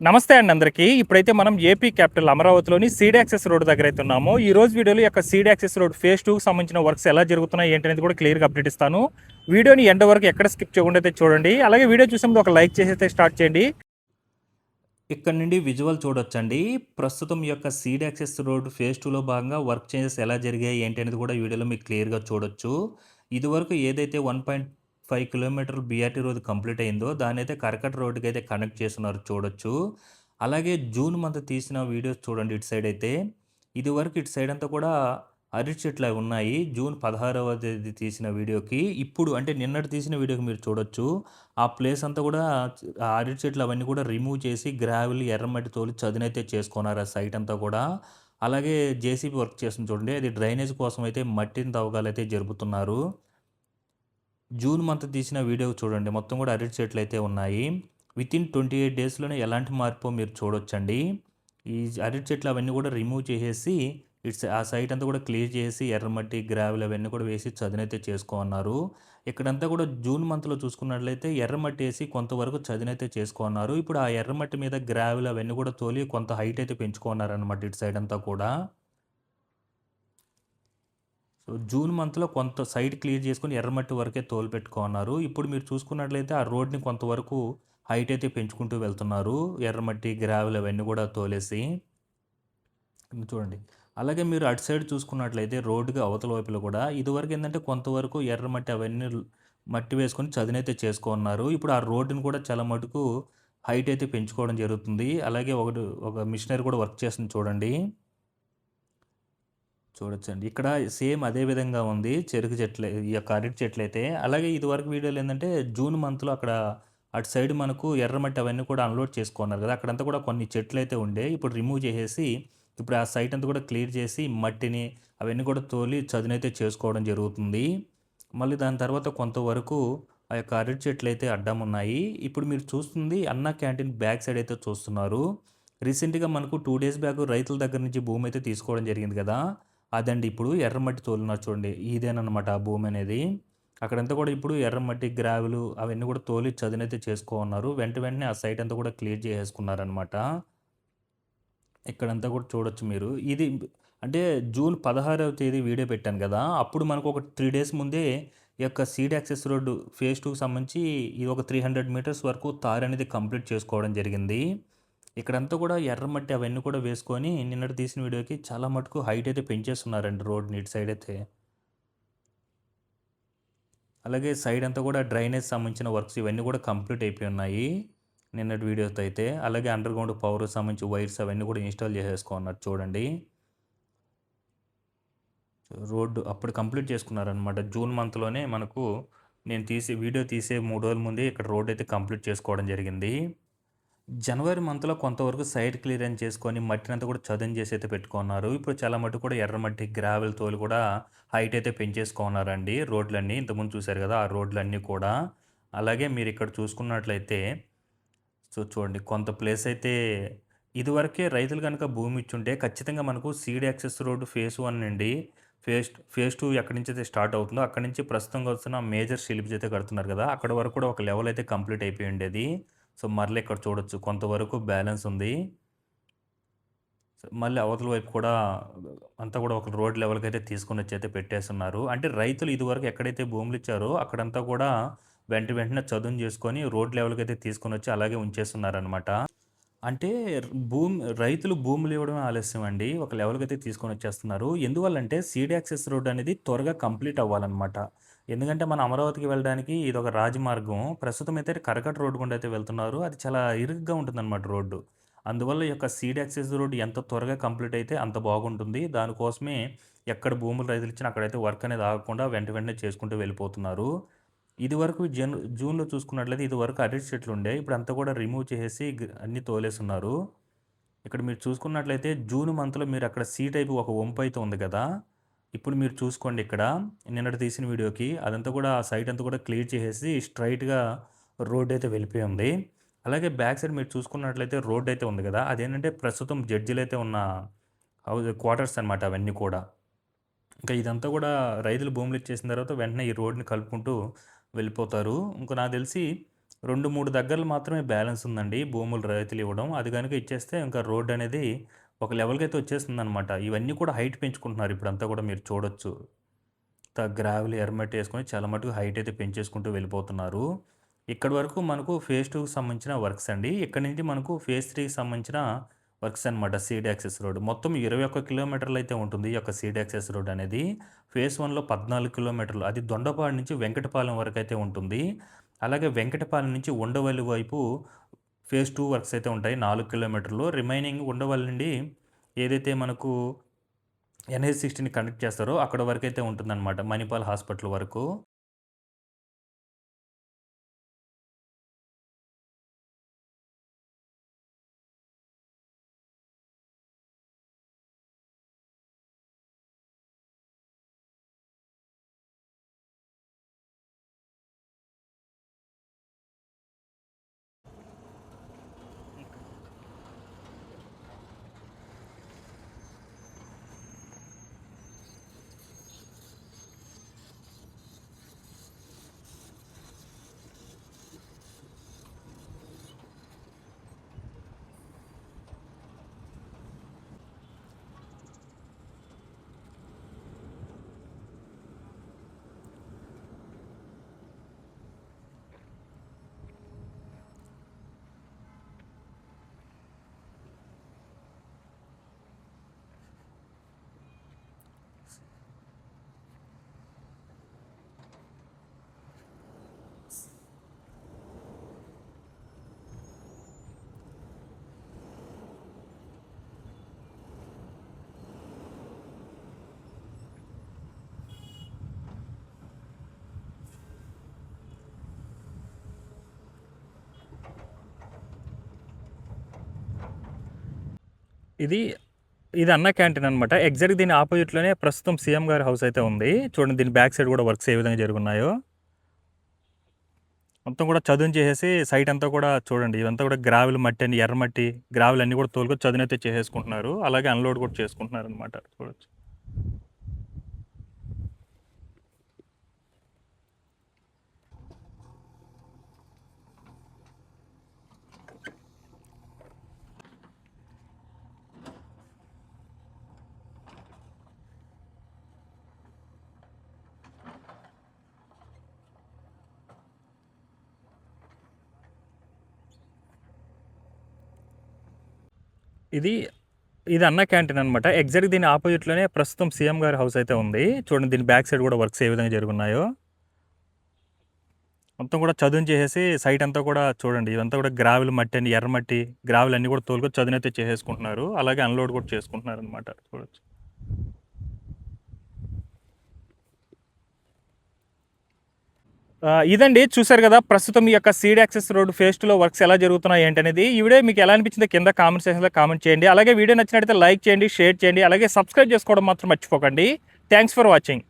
నమస్తే అండి అందరికీ. ఇప్పుడైతే మనం ఏపీ క్యాపిటల్ అమరావతిలోని సీడ్ యాక్సెస్ రోడ్ దగ్గర అయితే ఉన్నాము. ఈ రోజు వీడియోలో యొక్క సీడ్ యాక్సెస్ రోడ్ ఫేజ్ 2కి సంబంధించిన వర్క్స్ ఎలా జరుగుతున్నాయి ఏంటనేది కూడా క్లియర్గా అప్డేట్ ఇస్తాను. వీడియోని ఎండ్ వరకు ఎక్కడ స్కిప్ చేయకుండా అయితే చూడండి. అలాగే వీడియో చూసే ముందు ఒక లైక్ చేసి అయితే స్టార్ట్ చేయండి. ఇక్కడ నుండి విజువల్ చూడొచ్చండి. ప్రస్తుతం ఈ యొక్క సీడ్ యాక్సెస్ రోడ్ ఫేజ్ 2లో భాగంగా వర్క్ చేంజెస్ ఎలా జరిగాయి ఏంటి అనేది కూడా వీడియోలో మీకు క్లియర్గా చూడొచ్చు. ఇదివరకు ఏదైతే 1.5 కిలోమీటర్లు బీఆర్టీ రోడ్ కంప్లీట్ అయిందో దాన్ని అయితే కరకట్ట రోడ్డుకి అయితే కనెక్ట్ చేస్తున్నారు చూడొచ్చు. అలాగే జూన్ మంత్ తీసిన వీడియోస్ చూడండి ఇటు సైడ్ అయితే. ఇదివరకు ఇటు సైడ్ అంతా కూడా అరటి చెట్లు అవి ఉన్నాయి. జూన్ 16వ తేదీ తీసిన వీడియోకి ఇప్పుడు అంటే నిన్నటి తీసిన వీడియోకి మీరు చూడొచ్చు. ఆ ప్లేస్ అంతా కూడా ఆ అరటి చెట్లు అవన్నీ కూడా రిమూవ్ చేసి గ్రావెల్ ఎర్రమట్టి తోలి చదునైతే చేసుకున్నారు ఆ సైట్ అంతా కూడా. అలాగే జేసీబీ వర్క్ చేస్తుంది చూడండి. అది డ్రైనేజ్ కోసం అయితే మట్టిని తవ్వకాలైతే జరుపుతున్నారు. జూన్ మంత్ తీసిన వీడియో చూడండి. మొత్తం కూడా అరటి చెట్లు అయితే ఉన్నాయి. వితిన్ 28 డేస్‌లోనే ఎలాంటి మార్పో మీరు చూడొచ్చండి. ఈ అరటి చెట్లు అవన్నీ కూడా రిమూవ్ చేసేసి ఆ సైట్ అంతా కూడా క్లియర్ చేసి ఎర్రమట్టి, గ్రావెల్ అవన్నీ కూడా వేసి చదునైతే చేసుకోమన్నారు. ఇక్కడంతా కూడా జూన్ మంత్‌లో చూసుకున్నట్లయితే ఎర్రమట్టి ఏసి కొంతవరకు చదునైతే చేసుకోమన్నారు. ఇప్పుడు ఆ ఎర్రమట్టి మీద గ్రావెల్ అవన్నీ కూడా తోలి కొంత హైట్ అయితే పెంచుకోమన్నారనమాట ఇటు సైడ్ అంతా కూడా. సో, జూన్ మంత్‌లో కొంత సైట్ క్లియర్ చేసుకొని ఎర్రమట్టి వరకే తోలుపెట్టుకోన్నారు. ఇప్పుడు మీరు చూసుకున్నట్లయితే ఆ రోడ్‌ని కొంతవరకు హైట్ అయితే పెంచుకుంటూ వెళ్తున్నారు. ఎర్రమట్టి, గ్రావెల్ అవన్నీ కూడా తోలేసి. చూడండి. అలాగే మీరు అటు సైడ్ చూసుకున్నట్లయితే రోడ్డుకి అవతల వైపులో కూడా ఇదివరకు ఏందంటే కొంతవరకు ఎర్రమట్టి అవన్నీ మట్టి వేసుకొని చదునైతే చేసుకోన్నారు. ఇప్పుడు ఆ రోడ్డుని కూడా చాలా మటుకు హైట్ అయితే పెంచుకోవడం జరుగుతుంది. అలాగే ఒక మిషనరీ కూడా వర్క్ చేస్తుంది చూడండి. చూడొచ్చండి. ఇక్కడ సేమ్ అదే విధంగా ఉంది. చెరుకు చెట్లే ఈ యొక్క అరటి చెట్లయితే. అలాగే ఇదివరకు వీడియోలో ఏందంటే జూన్ మంత్‌లో అక్కడ అటు సైడ్ మనకు ఎర్రమట్టి అవన్నీ కూడా అన్‌లోడ్ చేసుకున్నారు కదా! అక్కడంతా కూడా కొన్ని చెట్లయితే ఉండే. ఇప్పుడు రిమూవ్ చేసేసి ఇప్పుడు ఆ సైట్ అంతా కూడా క్లియర్ చేసి మట్టిని అవన్నీ కూడా తోలి చదునైతే చేసుకోవడం జరుగుతుంది. మళ్ళీ దాని తర్వాత కొంతవరకు ఆ యొక్క అరటి చెట్లయితే అడ్డమున్నాయి. ఇప్పుడు మీరు చూస్తుంది అన్నా క్యాంటీన్ బ్యాక్ సైడ్ అయితే చూస్తున్నారు. రీసెంట్‌గా మనకు 2 డేస్ బ్యాక్ రైతుల దగ్గర నుంచి భూమి అయితే తీసుకోవడం జరిగింది కదా! అదండి ఇప్పుడు ఎర్రమట్టి తోలున్నారు చూడండి. ఇదేననమాట ఆ భూమి అనేది. అక్కడంతా కూడా ఇప్పుడు ఎర్రమట్టి, గ్రావెలు అవన్నీ కూడా తోలి చదునైతే చేసుకోమన్నారు. వెంటనే ఆ సైట్ అంతా కూడా క్లియర్ చేసేసుకున్నారనమాట. ఇక్కడంతా కూడా చూడొచ్చు మీరు. ఇది అంటే జూన్ 16వ తేదీ వీడియో పెట్టాను కదా! అప్పుడు మనకు ఒక 3 డేస్ ముందే ఈ యొక్క సీడ్ యాక్సెస్ రోడ్ ఫేజ్ 2కి సంబంధించి ఇది ఒక 300 మీటర్స్ వరకు తారనేది కంప్లీట్ చేసుకోవడం జరిగింది. ఇక్కడంతా కూడా ఎర్రమట్టి అవన్నీ కూడా వేసుకొని నిన్నటి తీసిన వీడియోకి చాలా మటుకు హైట్ అయితే పెంచేస్తున్నారండి రోడ్‌ని ఇటు సైడ్ అయితే. అలాగే సైడ్ అంతా కూడా డ్రైనేజ్ సంబంధించిన వర్క్స్ ఇవన్నీ కూడా కంప్లీట్ అయిపోయి ఉన్నాయి. నిన్నటి వీడియోతో అయితే. అలాగే అండర్‌గ్రౌండ్ పవర్‌కి సంబంధించి వైర్స్ అవన్నీ కూడా ఇన్‌స్టాల్ చేసేసుకున్నారు చూడండి. రోడ్డు అప్పుడు కంప్లీట్ చేసుకున్నారనమాట. జూన్ మంత్‌లోనే మనకు నేను వీడియో తీసే 3 రోజుల ముందే ఇక్కడ రోడ్ అయితే కంప్లీట్ చేసుకోవడం జరిగింది. జనవరి మంత్‌లో కొంతవరకు సైట్ క్లియరెన్స్ చేసుకొని మట్టినంతా కూడా చదును చేసి అయితే పెట్టుకున్నారు. ఇప్పుడు చాలా మట్టుకు కూడా ఎర్రమట్టి, గ్రావెల్ తోలి కూడా హైట్ అయితే పెంచేసుకున్నారండి రోడ్లన్నీ. ఇంతకుముందు చూశారు కదా! ఆ రోడ్లన్నీ కూడా. అలాగే మీరిక్కడ చూసుకున్నట్లయితే చూడండి కొంత ప్లేస్ అయితే ఇదివరకే రైతులు గనుక భూమి ఇచ్చుంటే ఖచ్చితంగా మనకు సీడ్ యాక్సెస్ రోడ్ ఫేజ్ 1 నుండి ఫేజ్ 2 ఎక్కడి నుంచి అయితే స్టార్ట్ అవుతుందో అక్కడి నుంచి ప్రస్తుతంగా వస్తున్న మేజర్ స్లిప్స్ అయితే కడుతున్నారు కదా! అక్కడి వరకు కూడా ఒక లెవెల్ అయితే కంప్లీట్ అయిపోయి ఉండేది. సో, మరలా ఇక్కడ చూడొచ్చు కొంతవరకు బ్యాలెన్స్ ఉంది. సో, మళ్ళీ అవతల వైపు కూడా అంతా కూడా ఒక రోడ్ లెవెల్‌కి అయితే తీసుకొనొచ్చి అయితే పెట్టేస్తున్నారు. అంటే రైతులు ఇదివరకు ఎక్కడైతే భూములు ఇచ్చారో అక్కడంతా కూడా వెంటనే చదును చేసుకొని రోడ్ లెవెల్‌కి అయితే తీసుకొనొచ్చి అలాగే ఉంచేస్తున్నారనమాట. అంటే రైతులు భూములు ఇవ్వడమే ఆలస్యం అండి. ఒక లెవెల్‌కైతే తీసుకొనొచ్చేస్తున్నారు. ఎందువల్లంటే సీడ్ యాక్సెస్ రోడ్ అనేది త్వరగా కంప్లీట్ అవ్వాలనమాట. ఎందుకంటే మన అమరావతికి వెళ్ళడానికి ఇదొక రాజమార్గం. ప్రస్తుతం అయితే కరకట్ట రోడ్ గుండా అయితే వెళ్తున్నారు. అది చాలా ఇరుగ్గా ఉంటుందనమాట రోడ్డు. అందువల్ల ఈ యొక్క సీడ్ యాక్సెస్ రోడ్ ఎంత త్వరగా కంప్లీట్ అయితే అంత బాగుంటుంది. దానికోసమే ఎక్కడ భూములు రైతులు ఇచ్చినా అక్కడైతే వర్క్ అనేది ఆగకుండా వెంటనే చేసుకుంటూ వెళ్ళిపోతున్నారు. ఇదివరకు జూన్‌లో చూసుకున్నట్లయితే ఇదివరకు అరటి చెట్లుండే. ఇప్పుడంతా కూడా రిమూవ్ చేసేసి అన్నీ తోలేసున్నారు. ఇక్కడ మీరు చూసుకున్నట్లయితే జూన్ మంత్‌లో మీరక్కడ సి టైప్ ఒక వంపయితే ఉంది కదా! ఇప్పుడు మీరు చూసుకోండి ఇక్కడ నిన్నటి తీసిన వీడియోకి అదంతా కూడా ఆ సైట్ అంతా కూడా క్లియర్ చేసేసి స్ట్రెయిట్‌గా రోడ్డయితే వెళ్ళిపోయి ఉంది. అలాగే బ్యాక్ సైడ్ మీరు చూసుకున్నట్లయితే రోడ్డయితే ఉంది కదా! అదేంటంటే ప్రస్తుతం జడ్జిలయితే ఉన్న క్వార్టర్స్ అనమాట అవన్నీ కూడా. ఇంకా ఇదంతా కూడా రైతులు భూములు ఇచ్చేసిన తర్వాత వెంటనే ఈ రోడ్‌ని కలుపుకుంటూ వెళ్ళిపోతారు. ఇంక నాకు తెలిసి 2, 3 దగ్గరలు మాత్రమే బ్యాలెన్స్ ఉందండి భూములు రైతులు ఇవ్వడం. అది గనుక ఇచ్చేస్తే ఇంకా రోడ్ అనేది ఒక లెవెల్‌కైతే వచ్చేస్తుందనమాట. ఇవన్నీ కూడా హైట్ పెంచుకుంటున్నారు ఇప్పుడంతా కూడా మీరు చూడొచ్చు. గ్రావెల్, ఎర్రమట్టి యేసుకొని చాలా మటుకు హైట్ అయితే పెంచేసుకుంటూ వెళ్ళిపోతున్నారు. ఇక్కడి వరకు మనకు ఫేజ్ 2కి సంబంధించిన వర్క్స్ అండి. ఇక్కడి నుంచి మనకు ఫేజ్ 3కి సంబంధించిన వర్క్స్ అనమాట. Seed access road. మొత్తం 21 కిలోమీటర్లు అయితే ఉంటుంది ఈ యొక్క సీడ్ యాక్సెస్ రోడ్ అనేది. ఫేజ్ 1లో 14 కిలోమీటర్లు. అది దొండపాడు నుంచి వెంకటపాలెం వరకైతే ఉంటుంది. అలాగే వెంకటపాలెం నుంచి ఉండవల్లి వైపు ఫేజ్ 2 వర్క్స్ అయితే ఉంటాయి 4 కిలోమీటర్లు. రిమైనింగ్ ఉండవల్లి నుండి ఏదైతే మనకు NH-60ని కనెక్ట్ చేస్తారో అక్కడ వరకైతే ఉంటుందన్నమాట. మణిపాల్ హాస్పిటల్ వరకు. ఇది ఇది అన్న క్యాంటీన్ అనమాట. ఎగ్జాక్ట్ దీని ఆపోజిట్‌లోనే ప్రస్తుతం సీఎం గారి హౌస్ అయితే ఉంది. చూడండి దీని బ్యాక్ సైడ్ కూడా వర్క్స్ ఏ విధంగా జరుగున్నాయో. మొత్తం కూడా చదును చేసేసి సైట్ అంతా కూడా చూడండి. ఇదంతా కూడా గ్రావెల్ మట్టి అని ఎర్రమట్టి, గ్రావెల్ అన్నీ కూడా తోలుకొని చదునైతే చేసేసుకుంటున్నారు. అలాగే అన్‌లోడ్ కూడా చేసుకుంటున్నారనమాట. చూడొచ్చు. ఇది అన్న క్యాంటీన్ అనమాట. ఎగ్జాక్ట్ దీని ఆపోజిట్‌లోనే ప్రస్తుతం సీఎం గారి హౌస్ అయితే ఉంది. చూడండి దీని బ్యాక్ సైడ్ కూడా వర్క్స్ ఏ విధంగా జరుగున్నాయో. మొత్తం కూడా చదును చేసేసి సైట్ అంతా కూడా చూడండి. ఇదంతా కూడా గ్రావెల్ మట్టి అని ఎర్రమట్టి, గ్రావెల్ అన్నీ కూడా తోలుకొని చదునైతే చేసేసుకుంటున్నారు. అలాగే అన్‌లోడ్ కూడా చేసుకుంటున్నారనమాట. చూడొచ్చు. ఇదండి చూసారు కదా! ప్రస్తుతం ఈ యొక్క సీడ్ యాక్సెస్ రోడ్ ఫేజ్ 2లో వర్క్స్ ఎలా జరుగుతున్నాయి ఏంటనేది. ఈ వీడియో మీకు ఎలా అనిపించిందో కింద కామెంట్ సెక్షన్‌లో కామెంట్ చేయండి. అలాగే వీడియో నచ్చినట్లయితే లైక్ చేయండి, షేర్ చేయండి. అలాగే సబ్స్క్రైబ్ చేసుకోవడం మాత్రం మర్చిపోకండి. Thanks for watching.